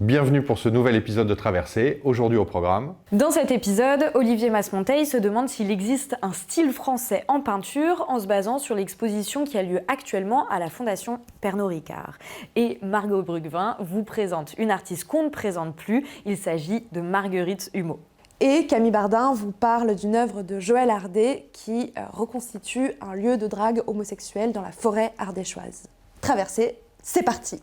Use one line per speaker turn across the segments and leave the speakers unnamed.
Bienvenue pour ce nouvel épisode de Traversée, aujourd'hui au programme.
Dans cet épisode, Olivier Masmonteil se demande s'il existe un style français en peinture en se basant sur l'exposition qui a lieu actuellement à la Fondation Pernod Ricard. Et Margot Brugvin vous présente une artiste qu'on ne présente plus, il s'agit de Marguerite Humeau.
Et Camille Bardin vous parle d'une œuvre de Joël Hardet qui reconstitue un lieu de drague homosexuel dans la forêt ardéchoise. Traversée, c'est parti!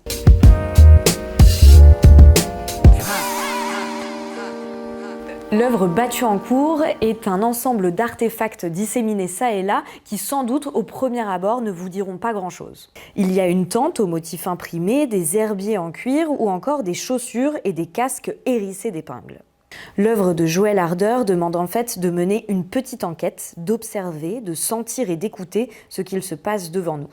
L'œuvre Battue en cours est un ensemble d'artefacts disséminés çà et là qui, sans doute, au premier abord, ne vous diront pas grand-chose. Il y a une tente aux motifs imprimés, des herbiers en cuir ou encore des chaussures et des casques hérissés d'épingles. L'œuvre de Joël Hardet demande en fait de mener une petite enquête, d'observer, de sentir et d'écouter ce qu'il se passe devant nous.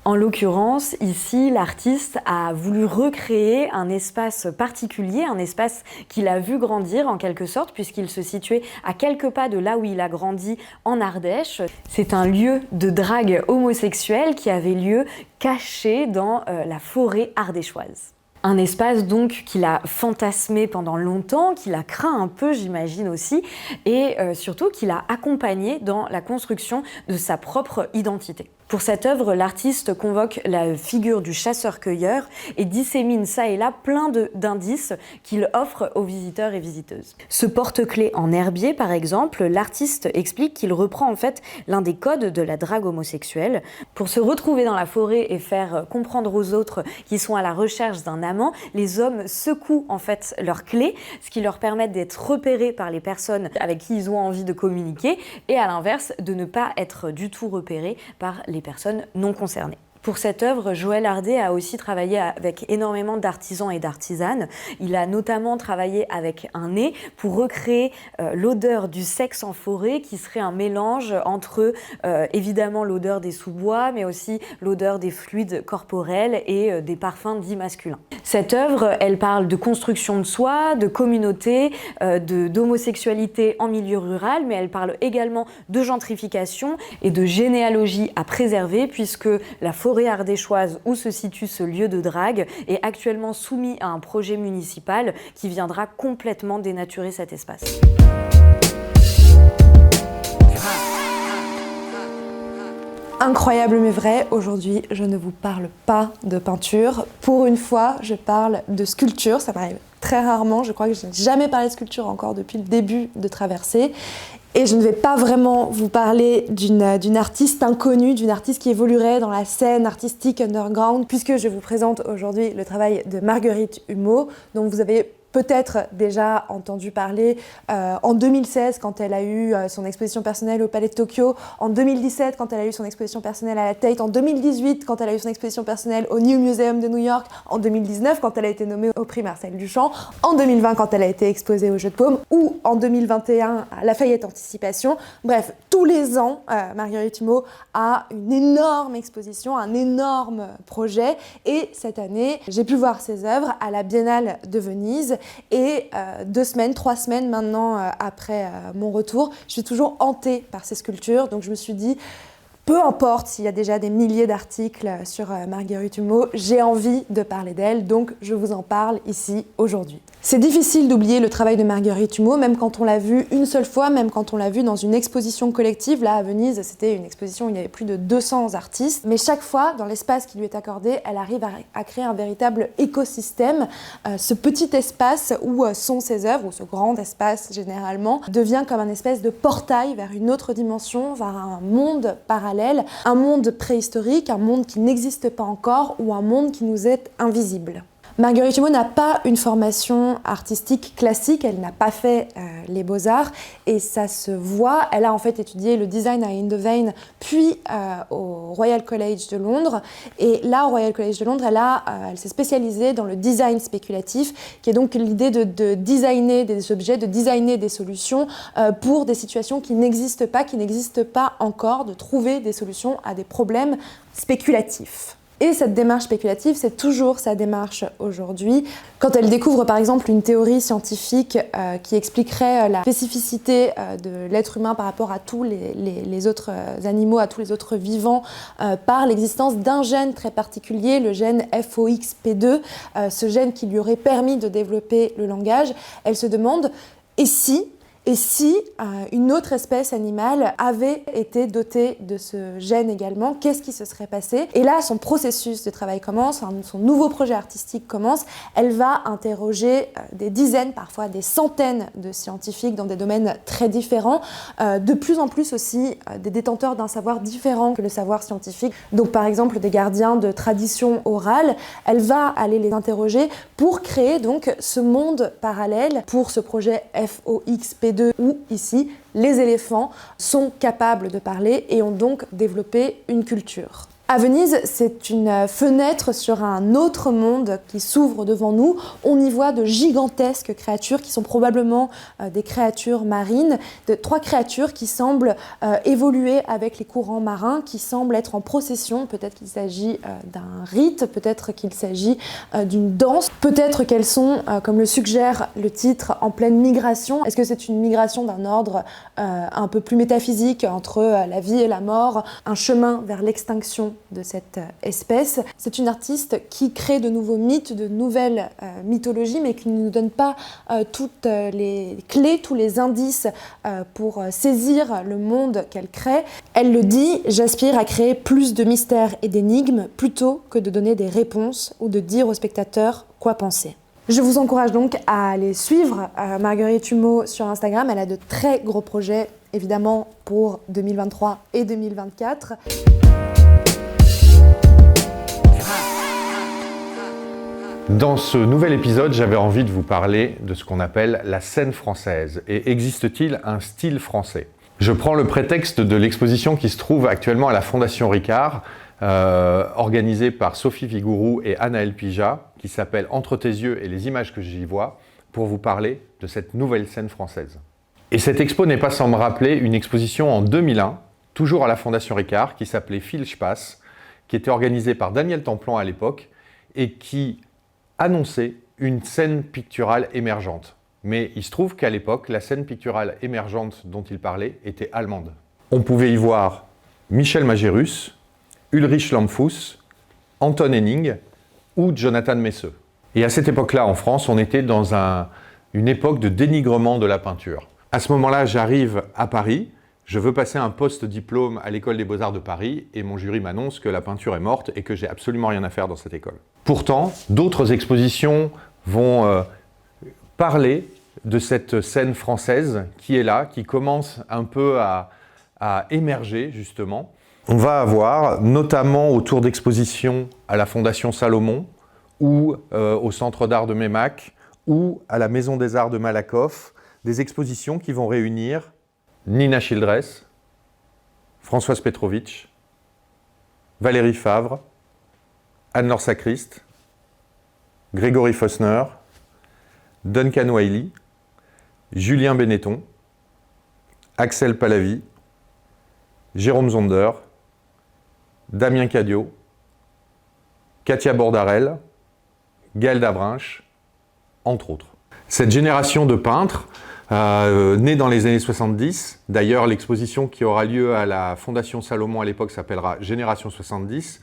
En l'occurrence, ici, l'artiste a voulu recréer un espace particulier, un espace qu'il a vu grandir en quelque sorte, puisqu'il se situait à quelques pas de là où il a grandi en Ardèche. C'est un lieu de drague homosexuelle qui avait lieu caché dans la forêt ardéchoise. Un espace donc qu'il a fantasmé pendant longtemps, qu'il a craint un peu j'imagine aussi, et surtout qu'il a accompagné dans la construction de sa propre identité. Pour cette œuvre, l'artiste convoque la figure du chasseur-cueilleur et dissémine çà et là plein d'indices qu'il offre aux visiteurs et visiteuses. Ce porte-clés en herbier, par exemple, l'artiste explique qu'il reprend en fait l'un des codes de la drague homosexuelle. Pour se retrouver dans la forêt et faire comprendre aux autres qui sont à la recherche d'un amant, les hommes secouent en fait leurs clés, ce qui leur permet d'être repérés par les personnes avec qui ils ont envie de communiquer et à l'inverse, de ne pas être du tout repérés par les personnes non concernées. Pour cette œuvre, Joël Hardet a aussi travaillé avec énormément d'artisans et d'artisanes. Il a notamment travaillé avec un nez pour recréer l'odeur du sexe en forêt qui serait un mélange entre évidemment l'odeur des sous-bois mais aussi l'odeur des fluides corporels et des parfums dits masculins. Cette œuvre, elle parle de construction de soi, de communauté, d'homosexualité en milieu rural, mais elle parle également de gentrification et de généalogie à préserver puisque la forêt ardéchoise où se situe ce lieu de drague est actuellement soumis à un projet municipal qui viendra complètement dénaturer cet espace.
Incroyable mais vrai, aujourd'hui je ne vous parle pas de peinture. Pour une fois, je parle de sculpture, ça m'arrive très rarement, je crois que je n'ai jamais parlé de sculpture encore depuis le début de Traversée. Et je ne vais pas vraiment vous parler d'une artiste inconnue, d'une artiste qui évoluerait dans la scène artistique underground, puisque je vous présente aujourd'hui le travail de Marguerite Humeau, dont vous avez peut-être déjà entendu parler en 2016 quand elle a eu son exposition personnelle au Palais de Tokyo, en 2017 quand elle a eu son exposition personnelle à la Tate, en 2018 quand elle a eu son exposition personnelle au New Museum de New York, en 2019 quand elle a été nommée au prix Marcel Duchamp, en 2020 quand elle a été exposée au Jeu de Paume ou en 2021 à Lafayette Anticipation. Bref, tous les ans, Marguerite Humeau a une énorme exposition, un énorme projet et cette année, j'ai pu voir ses œuvres à la Biennale de Venise. Et 3 semaines maintenant après mon retour, je suis toujours hantée par ces sculptures. Donc je me suis dit, peu importe s'il y a déjà des milliers d'articles sur Marguerite Humeau, j'ai envie de parler d'elle, donc je vous en parle ici aujourd'hui. C'est difficile d'oublier le travail de Marguerite Humeau, même quand on l'a vu une seule fois, même quand on l'a vu dans une exposition collective. Là, à Venise, c'était une exposition où il y avait plus de 200 artistes. Mais chaque fois, dans l'espace qui lui est accordé, elle arrive à créer un véritable écosystème. Ce petit espace où sont ses œuvres, ou ce grand espace généralement, devient comme un espèce de portail vers une autre dimension, vers un monde parallèle, un monde préhistorique, un monde qui n'existe pas encore, ou un monde qui nous est invisible. Marguerite Humeau n'a pas une formation artistique classique, elle n'a pas fait les beaux-arts et ça se voit. Elle a en fait étudié le design à Eindhoven puis au Royal College de Londres et là au Royal College de Londres elle s'est spécialisée dans le design spéculatif qui est donc l'idée de designer des objets, de designer des solutions pour des situations qui n'existent pas encore, de trouver des solutions à des problèmes spéculatifs. Et cette démarche spéculative, c'est toujours sa démarche aujourd'hui. Quand elle découvre par exemple une théorie scientifique qui expliquerait la spécificité de l'être humain par rapport à tous les autres animaux, à tous les autres vivants, par l'existence d'un gène très particulier, le gène FOXP2, ce gène qui lui aurait permis de développer le langage, elle se demande et si une autre espèce animale avait été dotée de ce gène également, qu'est-ce qui se serait passé? Et là, son processus de travail commence, son nouveau projet artistique commence. Elle va interroger des dizaines, parfois des centaines de scientifiques dans des domaines très différents, de plus en plus aussi des détenteurs d'un savoir différent que le savoir scientifique. Donc par exemple des gardiens de tradition orale. Elle va aller les interroger pour créer donc ce monde parallèle pour ce projet FOXP2 où ici les éléphants sont capables de parler et ont donc développé une culture. À Venise, c'est une fenêtre sur un autre monde qui s'ouvre devant nous. On y voit de gigantesques créatures qui sont probablement des créatures marines, trois créatures qui semblent évoluer avec les courants marins, qui semblent être en procession. Peut-être qu'il s'agit d'un rite, peut-être qu'il s'agit d'une danse, peut-être qu'elles sont, comme le suggère le titre, en pleine migration. Est-ce que c'est une migration d'un ordre un peu plus métaphysique entre la vie et la mort, un chemin vers l'extinction de cette espèce? C'est une artiste qui crée de nouveaux mythes, de nouvelles mythologies, mais qui ne nous donne pas toutes les clés, tous les indices pour saisir le monde qu'elle crée. Elle le dit, j'aspire à créer plus de mystères et d'énigmes plutôt que de donner des réponses ou de dire aux spectateurs quoi penser. Je vous encourage donc à aller suivre Marguerite Humeau sur Instagram. Elle a de très gros projets, évidemment, pour 2023 et 2024.
Dans ce nouvel épisode, j'avais envie de vous parler de ce qu'on appelle la scène française. Et existe-t-il un style français? Je prends le prétexte de l'exposition qui se trouve actuellement à la Fondation Ricard, organisée par Sophie Vigourou et Anaëlle Pija, qui s'appelle « Entre tes yeux et les images que j'y vois », pour vous parler de cette nouvelle scène française. Et cette expo n'est pas sans me rappeler une exposition en 2001, toujours à la Fondation Ricard, qui s'appelait Fil Space, qui était organisée par Daniel Templon à l'époque, et qui annonçait une scène picturale émergente. Mais il se trouve qu'à l'époque, la scène picturale émergente dont il parlait était allemande. On pouvait y voir Michel Magérus, Ulrich Lampfuss, Anton Henning ou Jonathan Messeux. Et à cette époque-là, en France, on était dans une époque de dénigrement de la peinture. À ce moment-là, j'arrive à Paris, je veux passer un post-diplôme à l'École des Beaux-Arts de Paris et mon jury m'annonce que la peinture est morte et que j'ai absolument rien à faire dans cette école. Pourtant, d'autres expositions vont parler de cette scène française qui est là, qui commence un peu à émerger justement. On va avoir, notamment autour d'expositions à la Fondation Salomon ou au Centre d'art de Meymac ou à la Maison des Arts de Malakoff, des expositions qui vont réunir Nina Childress, Françoise Petrovitch, Valérie Favre, Anne-Laure Sacriste, Grégory Fossner, Duncan Wiley, Julien Benetton, Axel Pahlavi, Jérôme Zonder, Damien Cadio, Katia Bordarel, Gaël Dabrinche, entre autres. Cette génération de peintres, née dans les années 70, d'ailleurs l'exposition qui aura lieu à la Fondation Salomon à l'époque s'appellera Génération 70,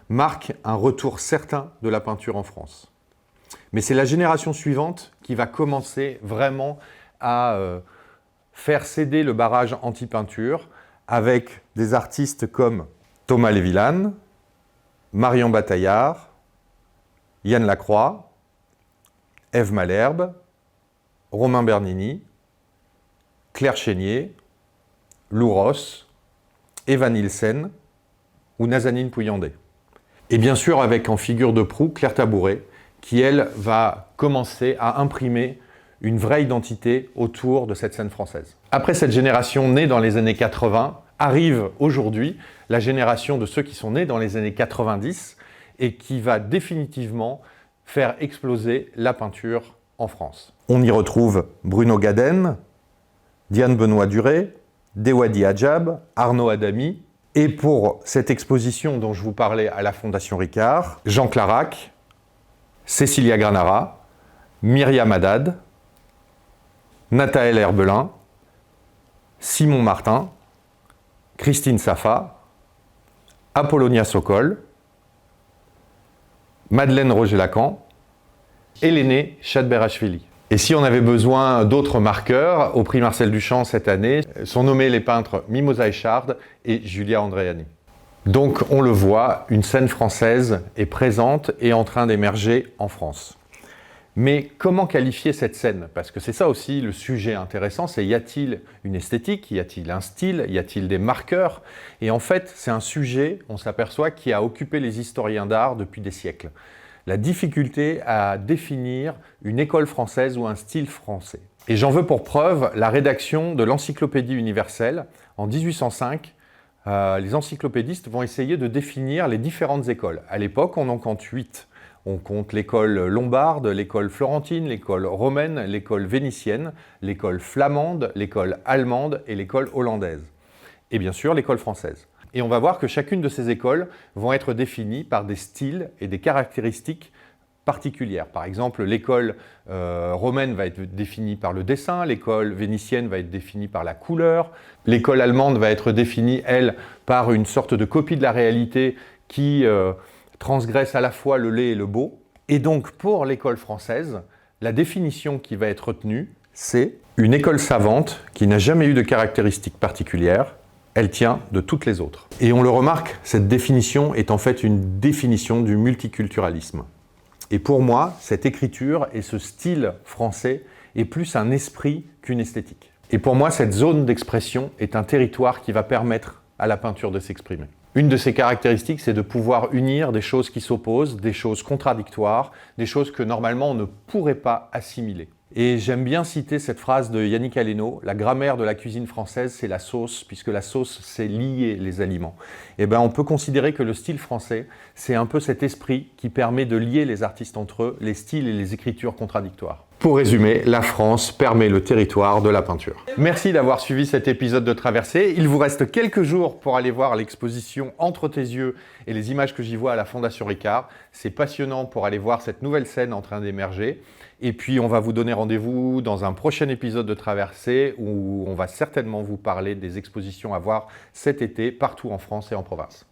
marque un retour certain de la peinture en France. Mais c'est la génération suivante qui va commencer vraiment à faire céder le barrage anti-peinture avec des artistes comme Thomas Lévilan, Marion Bataillard, Yann Lacroix, Ève Malherbe, Romain Bernini, Claire Chénier, Lou Ross, Eva Nielsen ou Nazanin Pouillandé. Et bien sûr avec en figure de proue Claire Tabouret, qui elle va commencer à imprimer une vraie identité autour de cette scène française. Après cette génération née dans les années 80, arrive aujourd'hui la génération de ceux qui sont nés dans les années 90 et qui va définitivement faire exploser la peinture en France. On y retrouve Bruno Gaden, Diane Benoît-Duré, Dewadi Hadjab, Arnaud Adami Et pour cette exposition dont je vous parlais à la Fondation Ricard, Jean Clarac, Cécilia Granara, Myriam Haddad, Nathaël Herbelin, Simon Martin, Christine Safa, Apollonia Sokol, Madeleine Roger-Lacan et l'aîné Chadberashvili. Et si on avait besoin d'autres marqueurs, au prix Marcel Duchamp cette année, sont nommés les peintres Mimosa Echard et Julia Andreani. Donc on le voit, une scène française est présente et en train d'émerger en France. Mais comment qualifier cette scène? Parce que c'est ça aussi le sujet intéressant, c'est y a-t-il une esthétique, y a-t-il un style, y a-t-il des marqueurs? Et en fait, c'est un sujet, on s'aperçoit, qui a occupé les historiens d'art depuis des siècles. La difficulté à définir une école française ou un style français. Et j'en veux pour preuve la rédaction de l'Encyclopédie universelle. En 1805, les encyclopédistes vont essayer de définir les différentes écoles. À l'époque, on en compte 8. On compte l'école lombarde, l'école florentine, l'école romaine, l'école vénitienne, l'école flamande, l'école allemande et l'école hollandaise. Et bien sûr, l'école française. Et on va voir que chacune de ces écoles vont être définies par des styles et des caractéristiques particulières. Par exemple, l'école romaine va être définie par le dessin, l'école vénitienne va être définie par la couleur, l'école allemande va être définie, elle, par une sorte de copie de la réalité qui transgresse à la fois le laid et le beau. Et donc, pour l'école française, la définition qui va être retenue, c'est une école savante qui n'a jamais eu de caractéristiques particulières. Elle tient de toutes les autres. Et on le remarque, cette définition est en fait une définition du multiculturalisme. Et pour moi, cette écriture et ce style français est plus un esprit qu'une esthétique. Et pour moi, cette zone d'expression est un territoire qui va permettre à la peinture de s'exprimer. Une de ses caractéristiques, c'est de pouvoir unir des choses qui s'opposent, des choses contradictoires, des choses que normalement on ne pourrait pas assimiler. Et j'aime bien citer cette phrase de Yannick Aleno, la grammaire de la cuisine française, c'est la sauce, puisque la sauce, c'est lier les aliments. Et bien, on peut considérer que le style français, c'est un peu cet esprit qui permet de lier les artistes entre eux, les styles et les écritures contradictoires. Pour résumer, la France permet le territoire de la peinture. Merci d'avoir suivi cet épisode de Traversée. Il vous reste quelques jours pour aller voir l'exposition Entre tes yeux et les images que j'y vois à la Fondation Ricard. C'est passionnant pour aller voir cette nouvelle scène en train d'émerger. Et puis, on va vous donner rendez-vous dans un prochain épisode de Traversée où on va certainement vous parler des expositions à voir cet été partout en France et en province.